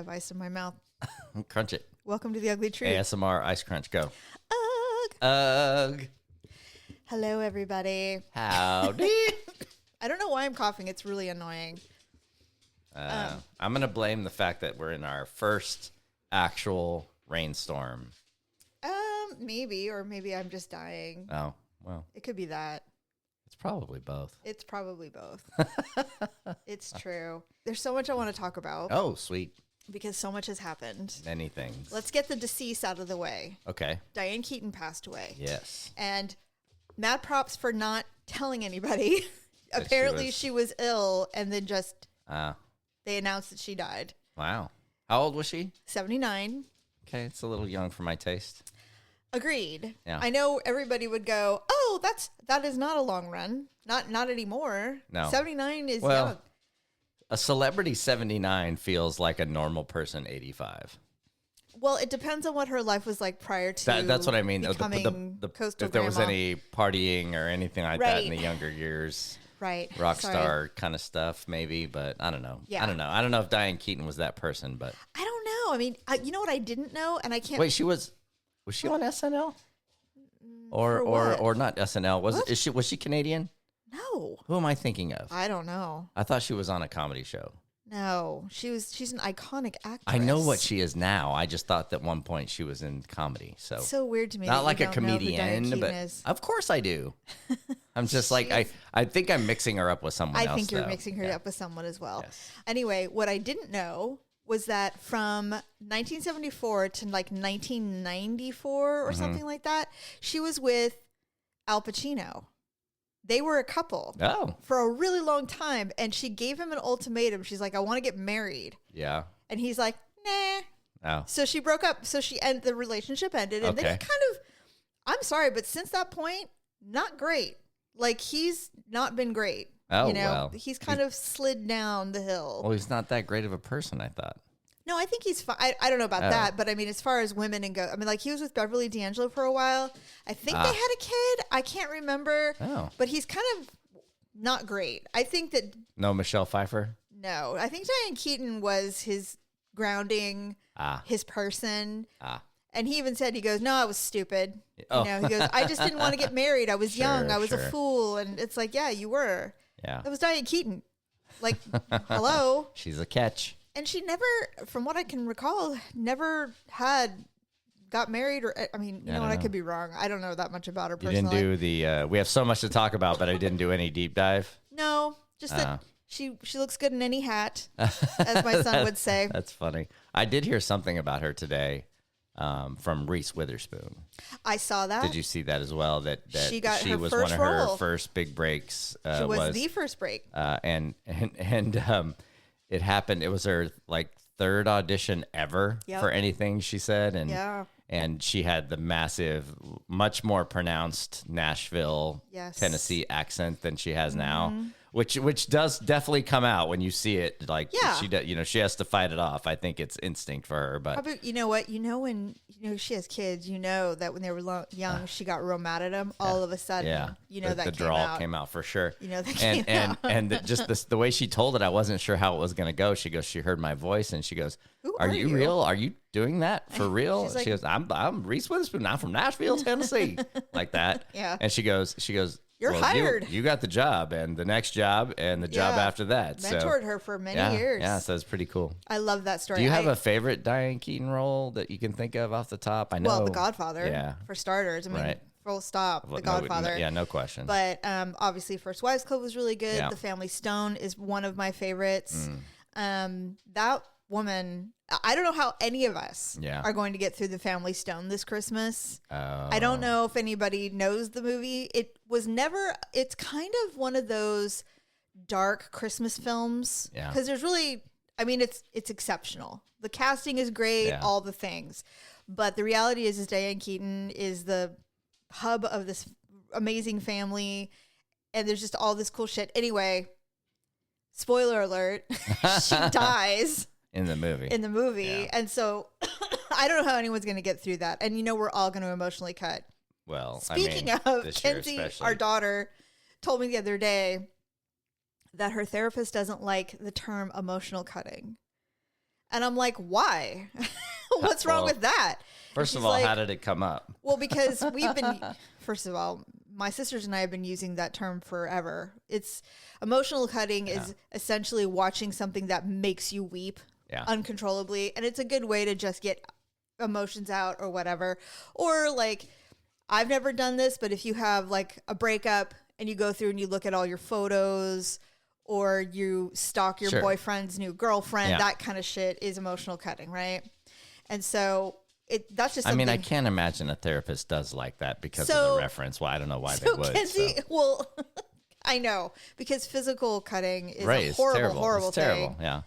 have ice in my mouth. Crunch it. Welcome to the Ugly Truth. ASMR Ice Crunch. Go. Ugh. Ugh. Hello, everybody. Howdy. I don't know why I'm coughing. It's really annoying. I'm going to blame the fact that we're in our first actual rainstorm. Maybe, or maybe I'm just dying. Oh, well. It could be that. It's probably both. It's probably both. It's true. There's so much I want to talk about. Oh, sweet. Because so much has happened. Many things. Let's get the deceased out of the way. Okay. Diane Keaton passed away. Yes. And mad props for not telling anybody. Apparently she was ill, and then just they announced that she died. Wow. How old was she? 79. Okay, it's a little young for my taste. Agreed. Yeah. I know everybody would go, "Oh, that is not a long run. Not anymore." No. 79 is Well, young. a celebrity 79 feels like a normal person 85. Well, it depends on what her life was like prior to That's what I mean. becoming The coastal if there was grandma. any partying or anything like that in Right. the younger years. Right. Rock Sorry. star kind of stuff, maybe, but I don't know. Yeah. I don't know. I don't know if Diane Keaton was that person, but I don't know. I mean, you know what I didn't know, and I can't. wait, was she on SNL For what? or not SNL? Was she Canadian? No, Who am I thinking of? I don't know. I thought she was on a comedy show. No, she's an iconic actress. I know what she is now. I just thought that one point she was in comedy. So It's so weird to me. not that like you a don't know who Diane comedian, Keaton but is. of course I do. I'm just like I think I'm mixing her up with someone else. I think you're though. mixing her Yeah. up with someone as well. Yes. Anyway, what I didn't know was that from 1974 to like 1994 or something like that, she was with Al Pacino. They were a couple Oh, for a really long time, and she gave him an ultimatum. She's like, "I want to get married," yeah. and he's like, "Nah." Oh, So she broke up. So the relationship ended, and then he Okay. kind of, I'm sorry, but since that point, not great. Like, he's not been great. Oh, you know, well. he's kind of slid down the hill. well, he's not that great of a person, I thought. No, I think he's fine. I don't know about Oh. that, but I mean, as far as women and go, I mean, like he was with Beverly D'Angelo for a while. I think they had a kid. I can't remember. Oh. But he's kind of not great. I think that, No Michelle Pfeiffer? no, I think Diane Keaton was his grounding, his person. And he even said, he goes, "No, I was stupid." Oh. You know, he goes, "I just didn't want to get married. I was young. I was a sure. fool." And it's like, yeah, you were. Yeah. That was Diane Keaton. Like, hello. She's a catch. And she never, from what I can recall, never got married or, I mean, you know what, I could be wrong. I don't know that much about her You personally. didn't do the we have so much to talk about, but I didn't do any deep dive. No, just that she looks good in any hat, as my son would say. That's funny. I did hear something about her today from Reese Witherspoon. I saw that. Did you see that as well? That She got her was first one of her role. first big breaks. She was the first break. And it happened. It was her like third audition ever for anything, she said, and she had the massive, much more pronounced Nashville, Tennessee accent than she has now. Which does definitely come out when you see it. Like she has to fight it off. I think it's instinct for her. But Probably, you know what? You know when she has kids, you know that when they were young, she got real mad at them. All of a sudden, you know that the came drawl out. came out for sure. You know that came out. And the way she told it, I wasn't sure how it was going to go. She goes, she heard my voice and she goes, Who "Are are you you? real? Are you doing that for real?" She's like- She goes, "I'm Reese Witherspoon. I'm from Nashville, Tennessee," like that. Yeah. And she goes, "You're "Well, hired. You got the job, and the next job, and the job Yeah. after that." Mentored her for many years. Yeah, so it's pretty cool. I love that story. Do you have a favorite Diane Keaton role that you can think of off the top? I know. Well, The Godfather. Yeah. For starters. I mean, Right. full stop. The No, Godfather. yeah, no question. But obviously, First Wives Club was really good. Yeah. The Family Stone is one of my favorites. That woman, I don't know how any of us are going to get through The Family Stone this Christmas. I don't know if anybody knows the movie. It's kind of one of those dark Christmas films. Yeah. Because there's really, I mean, it's exceptional. The casting is great, all the things. But the reality is Diane Keaton is the hub of this amazing family, and there's just all this cool shit. Anyway, spoiler alert, she dies in the movie. Yeah. And so I don't know how anyone's going to get through that. And you know, we're all going to emotionally cut. Well, Speaking I mean, of, this year Kenzie, especially. our daughter, told me the other day that her therapist doesn't like the term emotional cutting. And I'm like, why? What's wrong with that? First of all, how did it come up? Well, because first of all, my sisters and I have been using that term forever. It's emotional cutting is essentially watching something that makes you weep uncontrollably. And it's a good way to just get emotions out or whatever. Or like, I've never done this, but if you have like a breakup and you go through and you look at all your photos, or you stalk your boyfriend's new girlfriend, that kind of shit is emotional cutting, right? And so that's just something. I mean, I can't imagine a therapist does like that because of the reference. Well, I don't know why they would. Kenzie, well, I know, because physical cutting is a horrible thing. Terrible, yeah.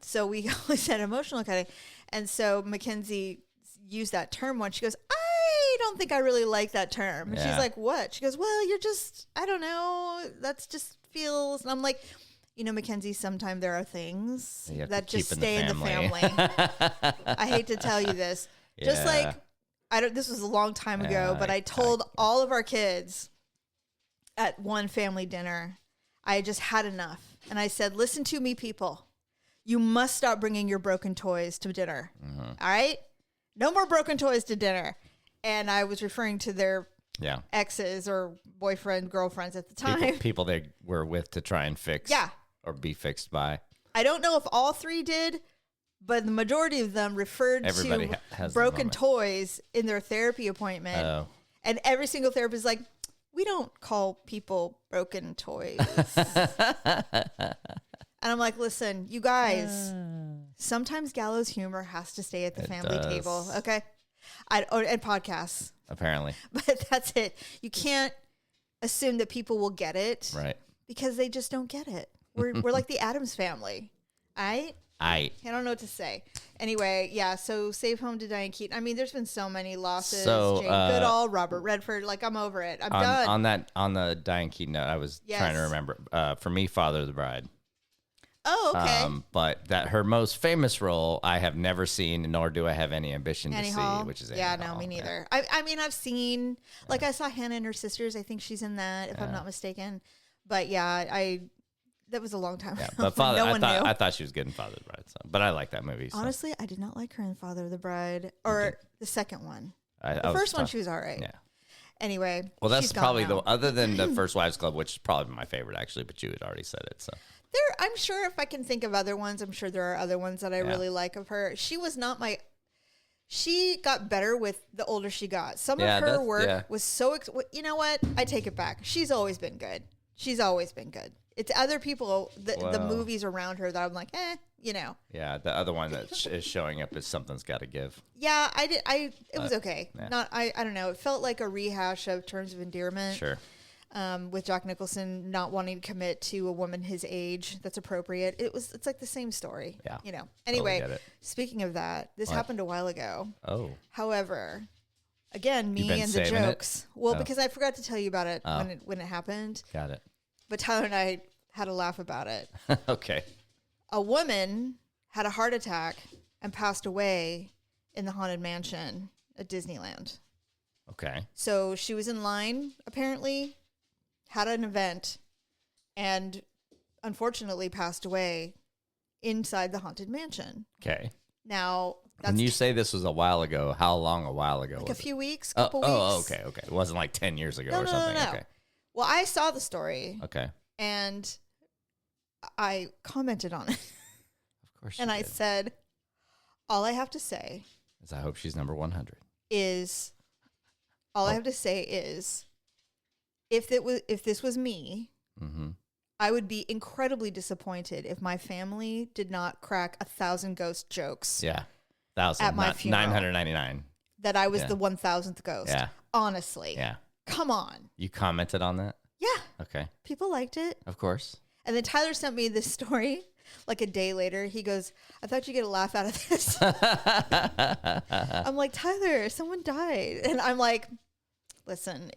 So we always said emotional cutting. And so Mackenzie used that term once. She goes, I don't think I really like that term. And she's like, what? She goes, well, you're just, I don't know. That's just feels. And I'm like, Mackenzie, sometimes there are things that just stay in the family. I hate to tell you this. Just like, this was a long time ago, but I told all of our kids at one family dinner, I just had enough. And I said, listen to me, people. You must stop bringing your broken toys to dinner. Mm-hmm. All right? No more broken toys to dinner. And I was referring to their exes or boyfriend, girlfriends at the time. People they were with to try and fix. Yeah. Or be fixed by. I don't know if all three did, but the majority of them referred to broken toys in their therapy appointment. Oh. And every single therapist is like, we don't call people broken toys. And I'm like, listen, you guys, sometimes gallows humor has to stay at the family table. Okay. And podcasts. Apparently. But that's it. You can't assume that people will get it. Right. Because they just don't get it. We're like the Addams family. I don't know what to say. Anyway, so Save Home to Diane Keaton. I mean, there's been so many losses. So, Jane Goodall, Robert Redford. Like, I'm over it. I'm done. On the Diane Keaton note, I was trying to remember. For me, Father of the Bride. Oh, okay. But that her most famous role, I have never seen, nor do I have any ambition to see, which is Annie Hall. No, me neither. Yeah. I mean, I've seen, like, I saw Hannah and Her Sisters. I think she's in that, if I'm not mistaken. But that was a long time ago. But Father, I thought she was good in Father of the Bride. But I like that movie. So. Honestly, I did not like her in Father of the Bride, or the second one. The first one, she was all right. Yeah. Anyway, well, that's probably other than the First Wives Club, which is probably my favorite actually. But you had already said it, so. I'm sure if I can think of other ones, I'm sure there are other ones that I really like of her. She was not she got better with the older she got. Some of her work was so, you know what? I take it back. She's always been good. It's other people, the movies around her that I'm like, Yeah, the other one that is showing up is Something's Gotta Give. Yeah, it was okay. Yeah. I don't know. It felt like a rehash of Terms of Endearment. Sure. With Jack Nicholson not wanting to commit to a woman his age that's appropriate. It's like the same story. Yeah. Anyway, totally speaking of that, this happened a while ago. Oh. However, again, me and the jokes. Well, because I forgot to tell you about it when it happened. Got it. But Tyler and I had a laugh about it. Okay. A woman had a heart attack and passed away in the Haunted Mansion at Disneyland. Okay. So she was in line, apparently, had an event, and unfortunately passed away inside the Haunted Mansion. Okay. Now, when you say this was a while ago, how long a while ago? Like a few weeks, couple weeks. Oh, okay. It wasn't like 10 years ago or something. No. Okay. Well, I saw the story. Okay. And I commented on it. Of course. And I said, all I have to say is I hope she's number 100. I have to say is if this was me, I would be incredibly disappointed if my family did not crack 1,000 ghost jokes. Yeah. 1,000 at my funeral. 999. That I was the 1,000th ghost. Yeah. Honestly. Yeah. Come on. You commented on that? Yeah. Okay. People liked it. Of course. And then Tyler sent me this story like a day later. He goes, I thought you'd get a laugh out of this. I'm like, Tyler, someone died. And I'm like, listen,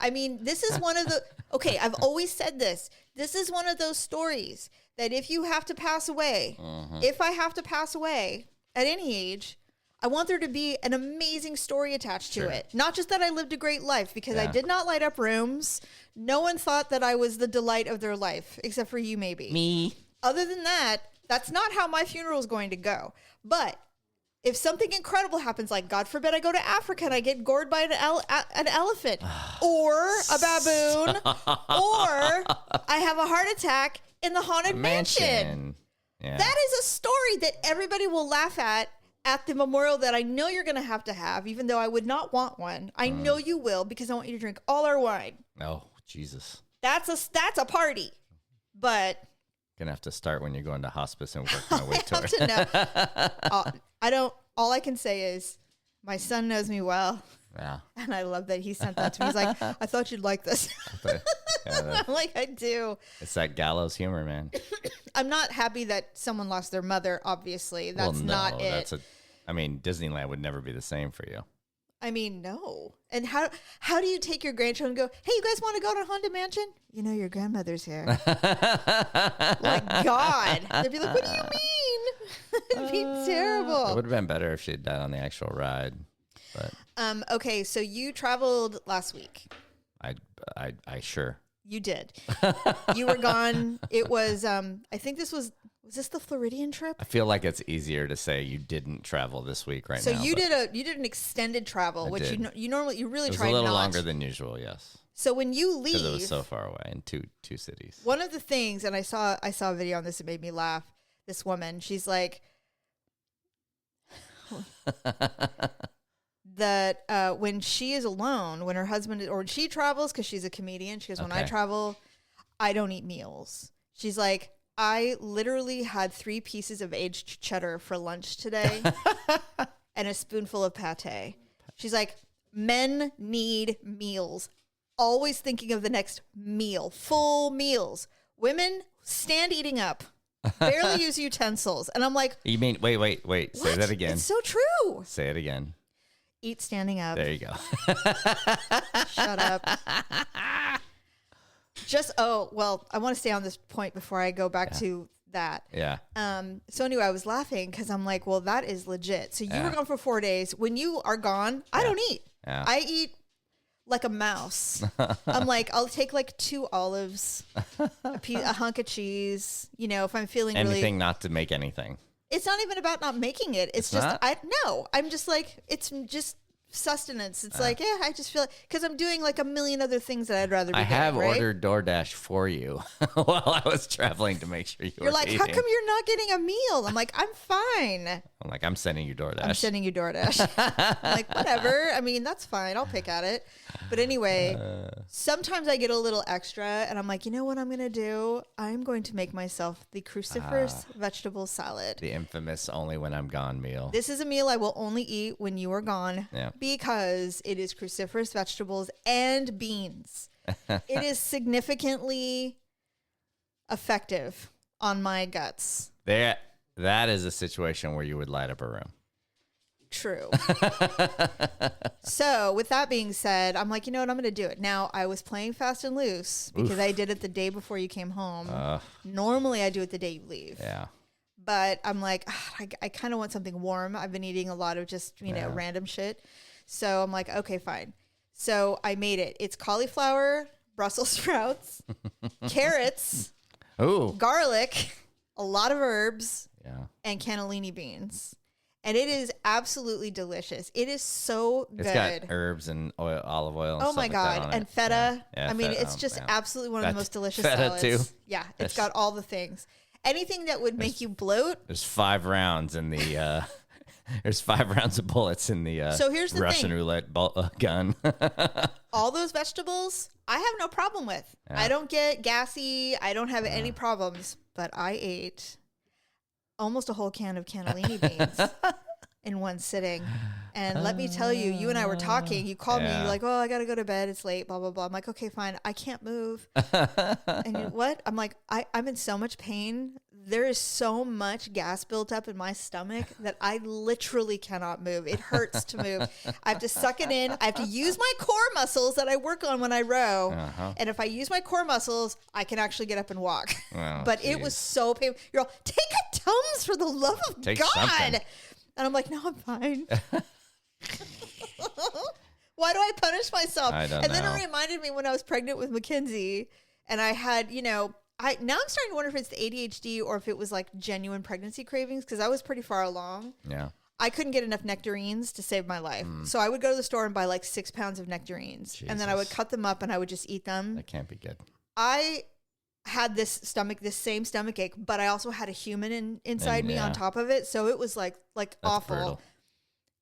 I mean, this is one of the, okay, I've always said this. This is one of those stories that if you have to pass away, if I have to pass away at any age, I want there to be an amazing story attached to it. Not just that I lived a great life, because I did not light up rooms. No one thought that I was the delight of their life, except for you maybe. Me. Other than that, That's not how my funeral is going to go. But if something incredible happens, like God forbid I go to Africa and I get gored by an elephant or a baboon or I have a heart attack in the haunted mansion. Yeah. That is a story that everybody will laugh at the memorial that I know you're going to have, even though I would not want one. I know you will, because I want you to drink all our wine. Oh, Jesus. That's a party. But gonna have to start when you're going to hospice and work my way toward it. All I can say is my son knows me well. Yeah. And I love that he sent that to me. He's like, I thought you'd like this. I'm like, I do. It's that gallows humor, man. I'm not happy that someone lost their mother, obviously. That's not it. Disneyland would never be the same for you. I mean, no. And how do you take your grandchildren and go, hey, you guys want to go to Haunted Mansion? You know, your grandmother's here. Like, God. They'd be like, what do you mean? It'd be terrible. It would have been better if she had died on the actual ride. But okay, so you traveled last week. I sure. You did. You were gone. It was, I think was this the Floridian trip? I feel like it's easier to say you didn't travel this week now. So you did an extended travel, which you really try not. It was a little longer than usual, yes. So when you leave, because it was so far away in two cities. One of the things, and I saw a video on this that made me laugh. This woman, she's like, that when she is alone, when her husband or when she travels, because she's a comedian, she goes, when I travel, I don't eat meals. She's like, I literally had 3 pieces of aged cheddar for lunch today and a spoonful of pate. She's like, men need meals. Always thinking of the next meal, full meals. Women stand eating up, barely use utensils. And I'm like, you mean, wait, what? Say that again. It's so true. Say it again. Eat standing up. There you go. Shut up. I want to stay on this point before I go back to that. Yeah. So anyway, I was laughing because I'm like, well, that is legit. So you were gone for 4 days. When you are gone, I don't eat. Yeah. I eat like a mouse. I'm like, I'll take like 2 olives, a hunk of cheese. You know, if I'm feeling anything not to make anything. It's not even about not making it. It's just, I'm just like, it's just sustenance. It's like, I just feel like, because I'm doing like a million other things that I'd rather be doing, ordered DoorDash for you while I was traveling to make sure you're like, eating. How come you're not getting a meal? I'm like, I'm fine. I'm like, I'm sending you DoorDash. I'm like, whatever. I mean, that's fine. I'll pick at it. But anyway, sometimes I get a little extra and I'm like, you know what I'm going to do? I'm going to make myself the cruciferous vegetable salad. The infamous only when I'm gone meal. This is a meal I will only eat when you are gone because it is cruciferous vegetables and beans. It is significantly effective on my guts. That is a situation where you would light up a room. True. So with that being said, I'm like, you know what? I'm going to do it. Now, I was playing fast and loose because I did it the day before you came home. Normally, I do it the day you leave. Yeah. But I'm like, I kind of want something warm. I've been eating a lot of just, random shit. So I'm like, okay, fine. So I made it. It's cauliflower, Brussels sprouts, carrots, garlic, a lot of herbs, and cannellini beans. And it is absolutely delicious. It is so good. It's got herbs and olive oil. And oh my God. Like and feta. Yeah, I mean, feta, it's just absolutely one of the most delicious feta salads. Too. Yeah. It's got all the things. Anything that would make you bloat. There's 5 rounds in the, there's 5 rounds of bullets in the so here's the Russian roulette gun. All those vegetables, I have no problem with. Yeah. I don't get gassy. I don't have any problems. But I ate almost a whole can of cannellini beans in one sitting. And let me tell you, you and I were talking. You called me. You're like, oh, I got to go to bed. It's late, blah, blah, blah. I'm like, okay, fine. I can't move. And you, what? I'm like, I'm in so much pain. There is so much gas built up in my stomach that I literally cannot move. It hurts to move. I have to suck it in. I have to use my core muscles that I work on when I row. And if I use my core muscles, I can actually get up and walk. Oh, but it was so painful. You're all, take a Tums for the love of God. Something. And I'm like, no, I'm fine. Why do I punish myself? I don't know. Then it reminded me when I was pregnant with Mackenzie and I had, now I'm starting to wonder if it's the ADHD or if it was like genuine pregnancy cravings, because I was pretty far along. Yeah. I couldn't get enough nectarines to save my life. So I would go to the store and buy like 6 pounds of nectarines. Jesus. And then I would cut them up and I would just eat them. That can't be good. I had this same stomach ache, but I also had a human inside me on top of it. So it was like that's awful. Brutal.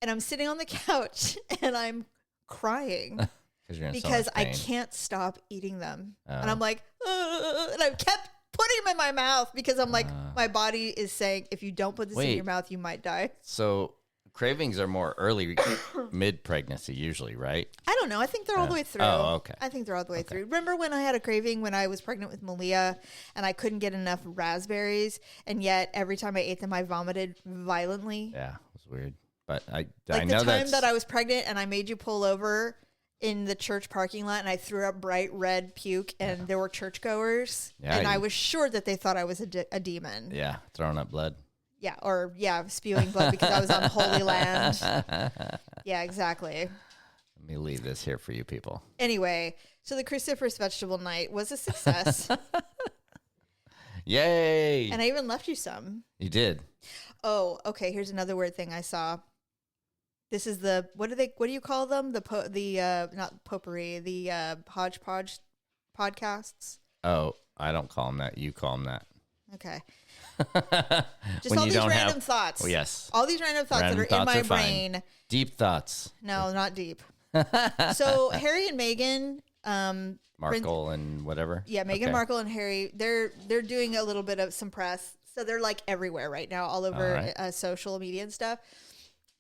And I'm sitting on the couch and I'm crying because I can't stop eating them. And I'm like, and I kept putting them in my mouth because I'm like, my body is saying, if you don't put this in your mouth, you might die. So cravings are more early, mid-pregnancy usually, right? I don't know. I think they're all the way through. Oh, okay. I think they're all the way through. Remember when I had a craving when I was pregnant with Malia and I couldn't get enough raspberries, and yet every time I ate them, I vomited violently? Yeah, it was weird. But I know the time that I was pregnant and I made you pull over in the church parking lot and I threw up bright red puke and there were churchgoers and I was sure that they thought I was a demon. Yeah, throwing up blood. Yeah, or spewing blood because I was on Holy Land. Yeah, exactly. Let me leave this here for you people. Anyway, so the cruciferous vegetable night was a success. Yay! And I even left you some. You did. Oh, okay. Here's another weird thing I saw. This is the what do you call them? Not potpourri, the hodgepodge podcasts. Oh, I don't call them that. You call them that. Okay. Just all these random thoughts. Oh, yes. All these random thoughts that are in my brain. Fine. Deep thoughts. No, not deep. So Harry and Meghan, Markle and whatever. Yeah, Meghan Markle and Harry, they're doing a little bit of some press. So they're like everywhere right now, all over social media and stuff.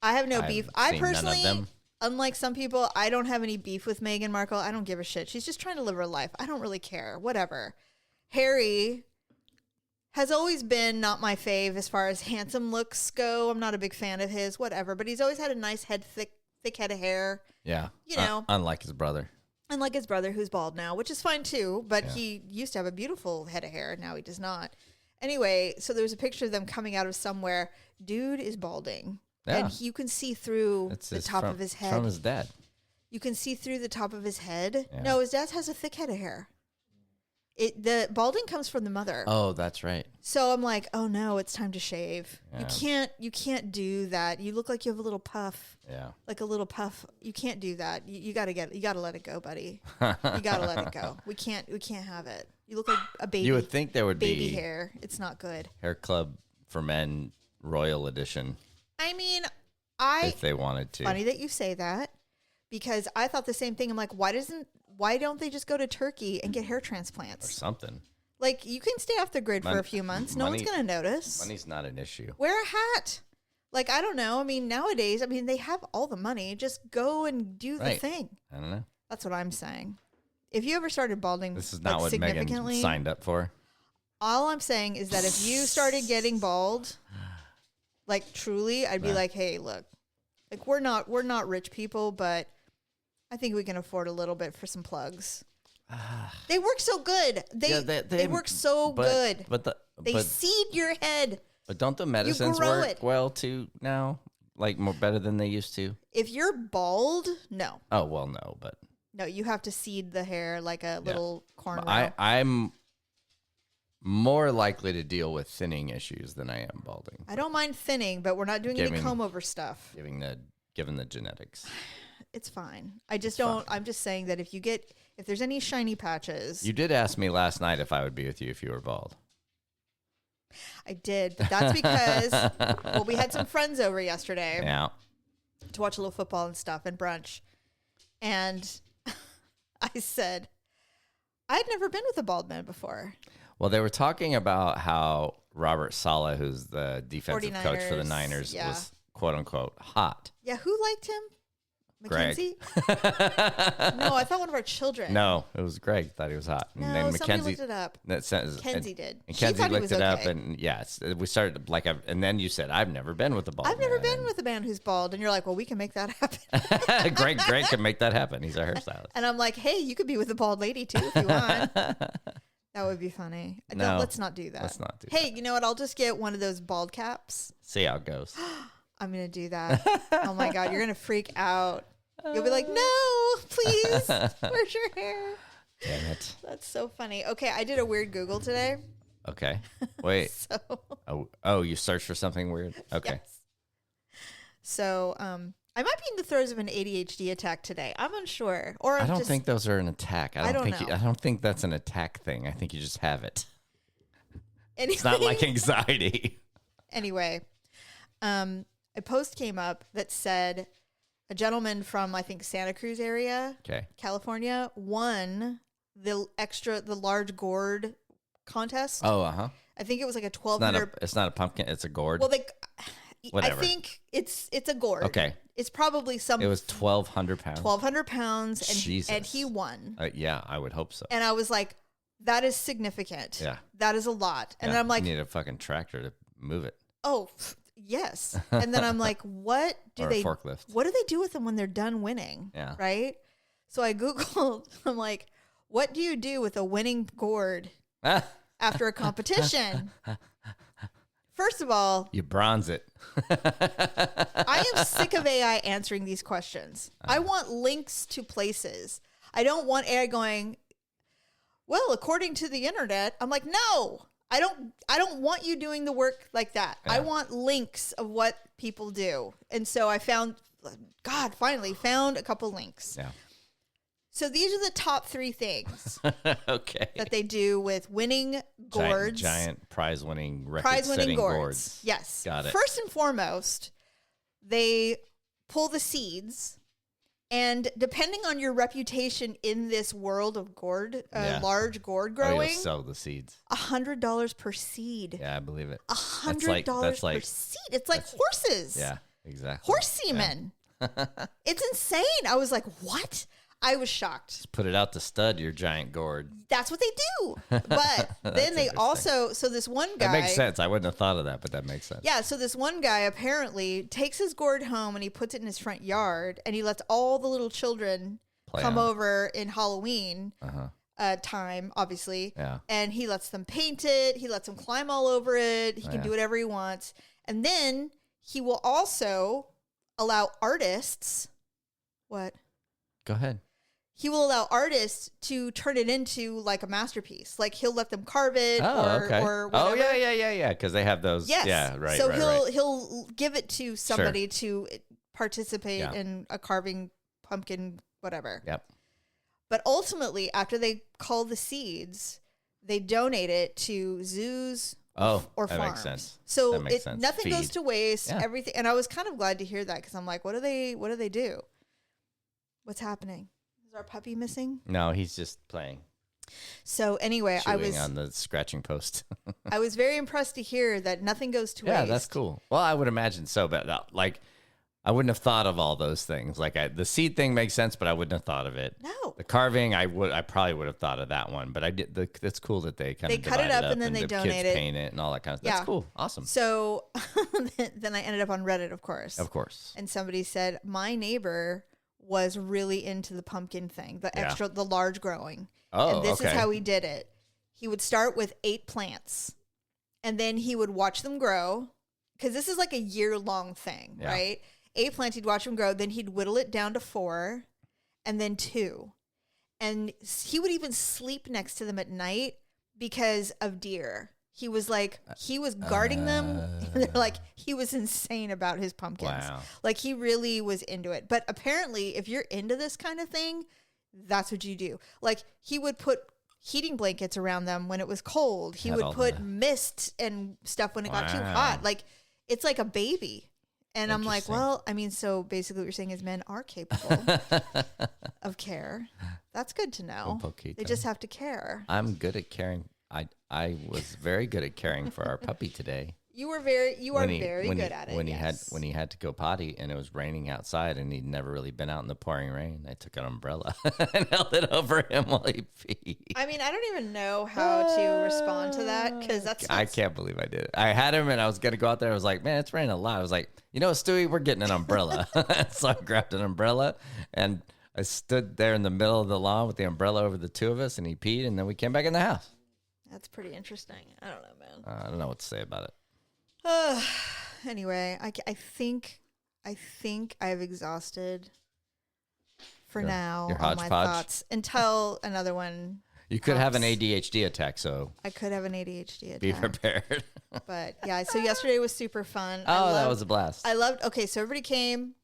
I have no beef. I personally, unlike some people, I don't have any beef with Meghan Markle. I don't give a shit. She's just trying to live her life. I don't really care. Whatever. Harry has always been not my fave as far as handsome looks go. I'm not a big fan of his, whatever. But he's always had a nice head, thick head of hair. Yeah. You know. Unlike his brother. Unlike his brother, who's bald now, which is fine too. But he used to have a beautiful head of hair. Now he does not. Anyway, so there's a picture of them coming out of somewhere. Dude is balding. Yeah. And you can see through the top of his head. From his dad. You can see through the top of his head. Yeah. No, his dad has a thick head of hair. The balding comes from the mother. Oh, that's right. So I'm like, oh no, it's time to shave. Yeah. You can't do that. You look like you have a little puff. Yeah. Like a little puff. You can't do that. You gotta let it go, buddy. You gotta let it go. We can't have it. You look like a baby. You would think there would be baby hair. It's not good. Hair Club for Men Royal Edition. I mean, if they wanted to. Funny that you say that, because I thought the same thing. I'm like, why don't they just go to Turkey and get hair transplants or something? Like, you can stay off the grid for a few months. No one's gonna notice. Money's not an issue. Wear a hat. Like, I don't know. I mean, nowadays, they have all the money. Just go and do the thing. I don't know. That's what I'm saying. If you ever started balding, this is not what Megan signed up for. All I'm saying is that if you started getting bald, like truly, I'd be like, hey, look, like we're not rich people, but I think we can afford a little bit for some plugs. They work so good. They work so good. They seed your head. But don't the medicines work well too now? Like better than they used to? If you're bald, no. Oh, well, no, but. No, you have to seed the hair like a little cornrow. I'm more likely to deal with thinning issues than I am balding. I don't mind thinning, but we're not doing any comb over stuff. Given the genetics. It's fine. I'm just saying that if there's any shiny patches. You did ask me last night if I would be with you if you were bald. I did, but that's because we had some friends over yesterday. Yeah. To watch a little football and stuff and brunch. And I said, I'd never been with a bald man before. Well, they were talking about how Robert Saleh, who's the defensive coach for the Niners, was quote unquote hot. Yeah, who liked him? Mackenzie? No, I thought one of our children. No, it was Greg. Thought he was hot. And then somebody looked it up. Kenzie did. And Kenzie looked it up, and we started and then you said, "I've never been with a bald man." I've never been with a man who's bald, and you're like, "Well, we can make that happen." Greg can make that happen. He's a hairstylist. And I'm like, "Hey, you could be with a bald lady too if you want." That would be funny. No, let's not do that. Let's not do that. Hey, you know what? I'll just get one of those bald caps. See how it goes. I'm going to do that. Oh my God. You're going to freak out. You'll be like, no, please. Where's your hair? Damn it. That's so funny. Okay, I did a weird Google today. Okay. Wait. Oh, you searched for something weird? Okay. Yes. So, I might be in the throes of an ADHD attack today. I'm unsure. Or I don't think those are an attack. I don't know. I don't think that's an attack thing. I think you just have it. Anyway. It's not like anxiety. Anyway, a post came up that said a gentleman from, I think, Santa Cruz area, California, won the large gourd contest. Oh, uh-huh. I think it was like a 1,200. It's not a pumpkin. It's a gourd. Well, whatever. I think it's a gourd. Okay. It's probably It was 1,200 pounds. 1,200 pounds, Jesus. And he won. Yeah, I would hope so. And I was like, that is significant. Yeah. That is a lot. And then I'm like, you need a fucking tractor to move it. Oh, yes. And then I'm like, what do they forklift. What do they do with them when they're done winning? Yeah. Right? So I Googled, I'm like, what do you do with a winning gourd after a competition? First of all, you bronze it. I am sick of AI answering these questions. I want links to places. I don't want AI going, well, according to the internet. I'm like, no, I don't want you doing the work like that. Yeah. I want links of what people do. And so I finally found a couple links. Yeah. So these are the top 3 things that they do with winning gourds. Giant prize-winning, record-setting gourds. Yes. Got it. First and foremost, they pull the seeds. And depending on your reputation in this world of large gourd growing, you'll sell the seeds. $100 per seed. Yeah, I believe it. $100 per seed. It's like horses. Yeah, exactly. Horse semen. Yeah. It's insane. I was like, what? I was shocked. Just put it out to stud your giant gourd. That's what they do. But then they also, so this one guy. That makes sense. I wouldn't have thought of that, but that makes sense. Yeah. So this one guy apparently takes his gourd home and he puts it in his front yard and he lets all the little children come over in Halloween time, obviously. Yeah. And he lets them paint it. He lets them climb all over it. He can do whatever he wants. And then he will also allow artists. What? Go ahead. He will allow artists to turn it into like a masterpiece. Like he'll let them carve it or whatever. Oh, yeah. Because they have those. Yes. Yeah, right. So he'll give it to somebody to participate in a carving pumpkin, whatever. Yep. But ultimately, after they cull the seeds, they donate it to zoos or farms. That makes sense. So that makes sense. Nothing goes to waste. Yeah. Everything. And I was kind of glad to hear that because I'm like, what do they do? What's happening? Is our puppy missing? No, he's just playing. So anyway, I was on the scratching post. I was very impressed to hear that nothing goes to waste. Yeah, that's cool. Well, I would imagine so, but I wouldn't have thought of all those things. The seed thing makes sense, but I wouldn't have thought of it. No. The carving, I probably would have thought of that one, but I did. That's cool that they cut it up and then they donate it, paint it, and all that kind of stuff. That's cool, awesome. So then I ended up on Reddit, of course. Of course. And somebody said my neighbor was really into the pumpkin thing, the large growing. Oh, and this is how he did it. He would start with 8 plants, and then he would watch them grow because this is like a year-long thing, right? 8 plants, he'd watch them grow. Then he'd whittle it down to 4 and then 2. And he would even sleep next to them at night because of deer. He was guarding them. They're like, he was insane about his pumpkins. Wow. Like he really was into it. But apparently if you're into this kind of thing, that's what you do. Like he would put heating blankets around them when it was cold. He would put mist and stuff when it got too hot. Like it's like a baby. And I'm like, well, I mean, so basically what you're saying is men are capable of care. That's good to know. They just have to care. I'm good at caring. I was very good at caring for our puppy today. You are very good at it. When he had to go potty and it was raining outside and he'd never really been out in the pouring rain, I took an umbrella and held it over him while he peed. I mean, I don't even know how to respond to that because I can't believe I did it. I had him and I was gonna go out there. I was like, man, it's raining a lot. I was like, you know, Stewie, we're getting an umbrella. So I grabbed an umbrella and I stood there in the middle of the lawn with the umbrella over the two of us, and he peed, and then we came back in the house. That's pretty interesting. I don't know, man. I don't know what to say about it. Anyway, I think I've exhausted for now your on my thoughts until another one. You could have an ADHD attack, so I could have an ADHD attack. Be prepared. But yeah, so yesterday was super fun. That was a blast. I loved. Okay, so everybody came.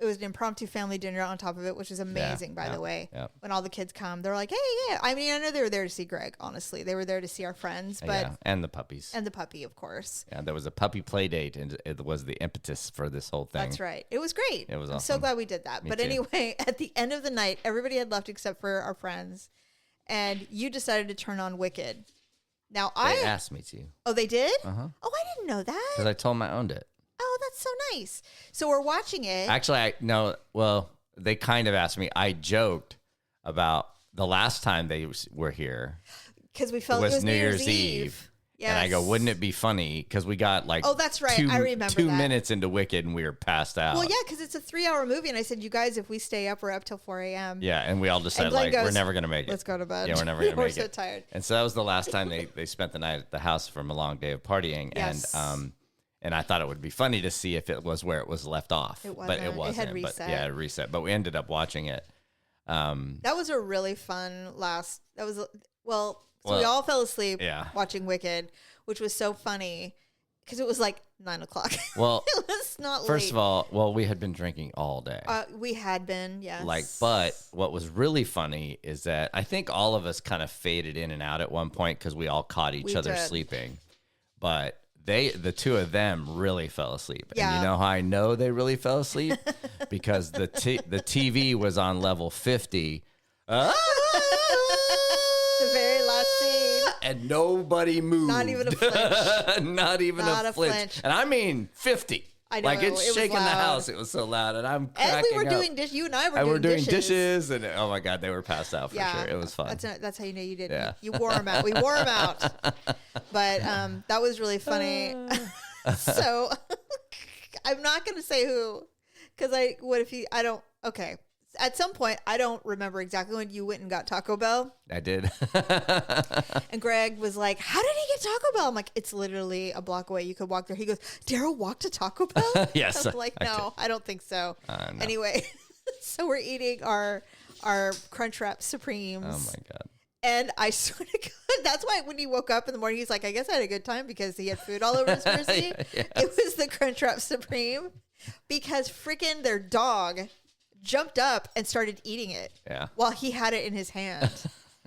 It was an impromptu family dinner on top of it, which was amazing, by the way. Yeah. When all the kids come, they're like, hey, yeah. I mean, I know they were there to see Greg, honestly. They were there to see our friends. But and the puppies. And the puppy, of course. Yeah, there was a puppy play date, and it was the impetus for this whole thing. That's right. It was great. It was awesome. I'm so glad we did that. Me but too. Anyway, at the end of the night, everybody had left except for our friends. And you decided to turn on Wicked. Now, They asked me to. Oh, they did? Uh-huh. Oh, I didn't know that. Because I told them I owned it. Oh, that's so nice. So we're watching it. Actually, they kind of asked me. I joked about the last time they were here. Because we felt it was New Year's Eve. Yes. And I go, wouldn't it be funny? Because we got that's right. I remember 2 minutes into Wicked and we were passed out. Well, yeah, because it's a 3-hour movie. And I said, you guys, if we stay up, we're up till 4 a.m. Yeah, and we all decided, we're never going to make it. Let's go to bed. Yeah, we're never going to make it. We're so tired. And so that was the last time they spent the night at the house from a long day of partying. Yes. And I thought it would be funny to see if it was where it was left off. It wasn't. But it wasn't. It had reset. But, it reset. But we ended up watching it. That was a really fun we all fell asleep watching Wicked, which was so funny because it was 9 o'clock. Well, it was not first late. of all, we had been drinking all day. We had been, yes. But what was really funny is that I think all of us kind of faded in and out at one point because we all caught each other sleeping. But the two of them really fell asleep. Yeah. And you know how I know they really fell asleep? Because the TV was on level 50. The very last scene. And nobody moved. Not even a flinch. Not even a flinch. And I mean 50. I know. It's shaking the house. It was so loud. And I'm cracking And we were up. doing dishes. You and I were doing dishes. And oh my God, they were passed out for sure. It was fun. That's how you know you did. Yeah. You wore them out. We wore them out. But that was really funny. So I'm not going to say who. Because okay. At some point, I don't remember exactly when you went and got Taco Bell. I did. And Greg was like, how did he get Taco Bell? I'm like, it's literally a block away. You could walk there. He goes, Daryl walked to Taco Bell? Yes. I'm like, no, I don't think so. No. Anyway, so we're eating our Crunchwrap Supremes. Oh, my God. And I swear to God, that's why when he woke up in the morning, he's like, I guess I had a good time because he had food all over his jersey. Yes. It was the Crunchwrap Supreme because freaking their dog jumped up and started eating it while he had it in his hand.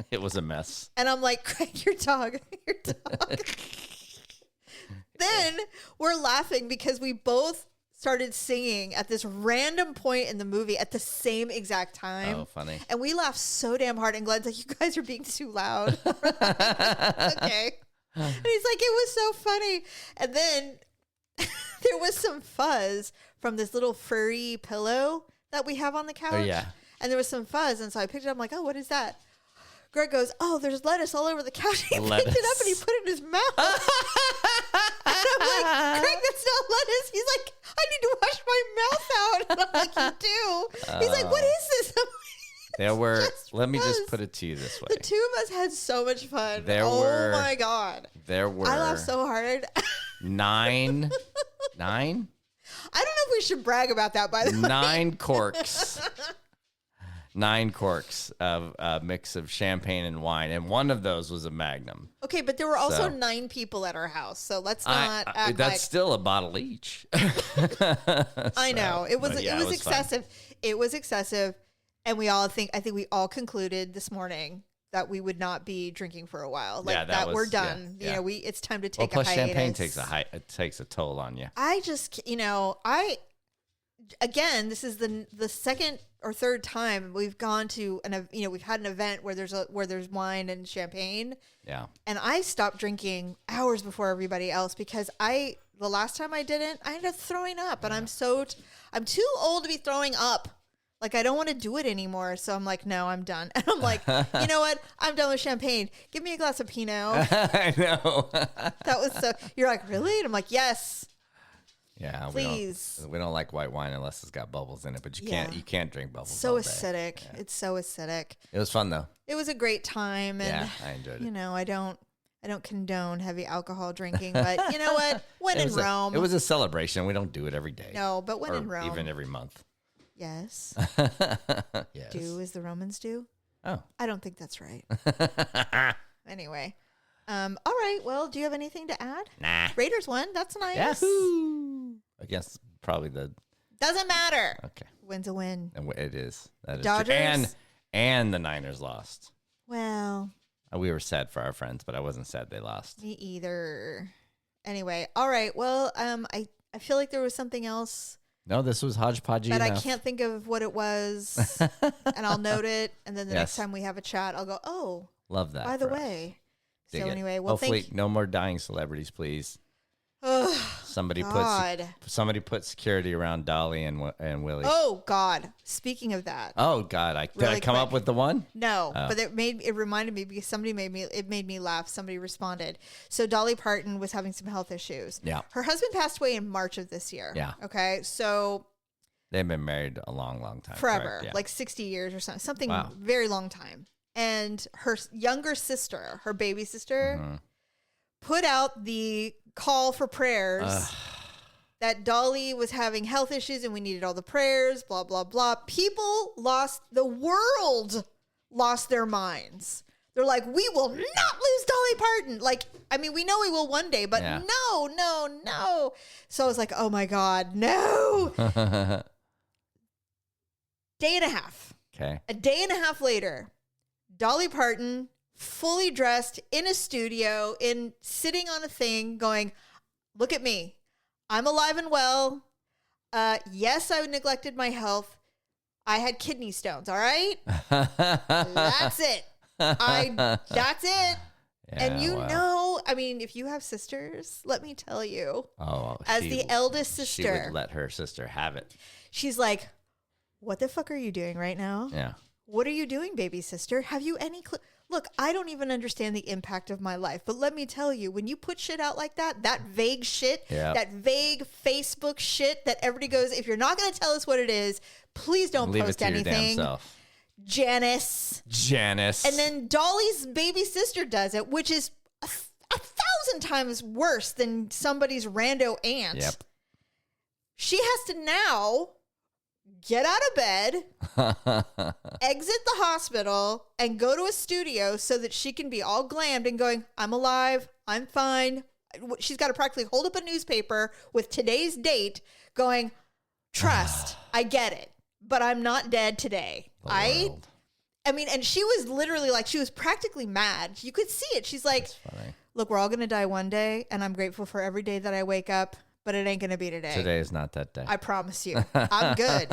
It was a mess. And I'm like, Craig, your dog. Then we're laughing because we both started singing at this random point in the movie at the same exact time. Oh, funny. And we laughed so damn hard. And Glenn's like, you guys are being too loud. Okay. And he's like, it was so funny. And then there was some fuzz from this little furry pillow that we have on the couch. Oh, yeah. And there was some fuzz. And so I picked it up. I'm like, oh, what is that? Greg goes, oh, there's lettuce all over the couch. He picked it up and he put it in his mouth. And I'm like, Greg, that's not lettuce. He's like, I need to wash my mouth out. And I'm like, you do? He's like, what is this? I'm like, there were, let me just put it to you this way. The two of us had so much fun. Oh my God. There were. I laughed so hard. Nine? I don't know if we should brag about that, by the way. 9 corks. 9 corks of a mix of champagne and wine. And one of those was a Magnum. Okay, but there were also 9 people at our house. So let's not act that's still a bottle each. I know. It was excessive. Fun. It was excessive. And I think we all concluded this morning that we would not be drinking for a while. We're done. Yeah. You know, it's time to take a hiatus. Plus champagne takes a toll on you. I just, again, this is the second or third time we've gone to we've had an event where there's wine and champagne. Yeah. And I stopped drinking hours before everybody else because the last time I didn't, I ended up throwing up, and I'm too old to be throwing up. Like, I don't want to do it anymore. So I'm like, no, I'm done. And I'm like, you know what? I'm done with champagne. Give me a glass of Pinot. I know. That was you're like, really? And I'm like, yes. Yeah. Please. We don't like white wine unless it's got bubbles in it, but you can't drink bubbles. So acidic. Yeah. It's so acidic. It was fun though. It was a great time. And I enjoyed it. I don't condone heavy alcohol drinking, but you know what? When in Rome. It was a celebration. We don't do it every day. No, but when in Rome. Even every month. Yes. Yes. Do as the Romans do? Oh. I don't think that's right. Anyway. All right. Well, do you have anything to add? Nah. Raiders won. That's nice. Yahoo! Against probably the... Doesn't matter. Okay. Win's a win. It is. That is Dodgers. true. And the Niners lost. Well. We were sad for our friends, but I wasn't sad they lost. Me either. Anyway. All right. Well, I feel like there was something else. No, this was hodgepodge but enough. I can't think of what it was. And I'll note it. And then the next time we have a chat, I'll go, oh. Love that. By the way. Dig so it. anyway, well, hopefully no more dying celebrities, please. Somebody put security around Dolly and Willie. Oh God! Speaking of that. Oh God! Did I come up with the one? No, but it reminded me because somebody made me laugh. Somebody responded. So Dolly Parton was having some health issues. Yeah. Her husband passed away in March of this year. Yeah. Okay. So they've been married a long time. Forever, Yeah. like 60 years or something. Very long time. And her younger sister, her baby sister, put out the call for prayers that Dolly was having health issues and we needed all the prayers, blah, blah, blah. The world lost their minds. They're like, we will not lose Dolly Parton. Like, I mean, we know we will one day, but no. So I was like, oh my God, no. Day and a half. Okay. A day and a half later, Dolly Parton, fully dressed in a studio, sitting on a thing going, look at me. I'm alive and well. Yes, I neglected my health. I had kidney stones. All right. That's it. That's it. Yeah, and I mean, if you have sisters, let me tell you, as the eldest sister, she would let her sister have it. She's like, what the fuck are you doing right now? Yeah. What are you doing, baby sister? Have you any clue? Look, I don't even understand the impact of my life, but let me tell you, when you put shit out like that vague shit, that vague Facebook shit that everybody goes, if you're not going to tell us what it is, please don't Leave post it to anything. Your damn self. Janice. And then Dolly's baby sister does it, which is 1,000 times worse than somebody's rando aunt. Yep. She has to now get out of bed, exit the hospital, and go to a studio so that she can be all glammed and going, I'm alive, I'm fine. She's got to practically hold up a newspaper with today's date going, trust, I get it, but I'm not dead today. I mean, and she was literally like, she was practically mad. You could see it. She's like, look, we're all going to die one day, and I'm grateful for every day that I wake up. But it ain't going to be today. Today is not that day. I promise you. I'm good.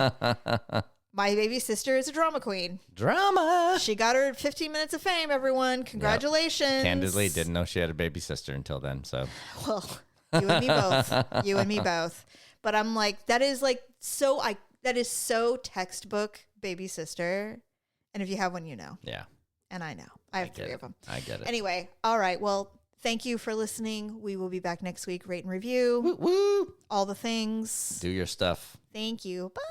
My baby sister is a drama queen. Drama. She got her 15 minutes of fame, everyone. Congratulations. Yep. Candidly, didn't know she had a baby sister until then. So, well, you and me both. You and me both. But I'm like, that is so textbook baby sister. And if you have one, you know. Yeah. And I know. I have 3 of them. I get it. Anyway, all right. Well, thank you for listening. We will be back next week. Rate and review. Woo, woo. All the things. Do your stuff. Thank you. Bye.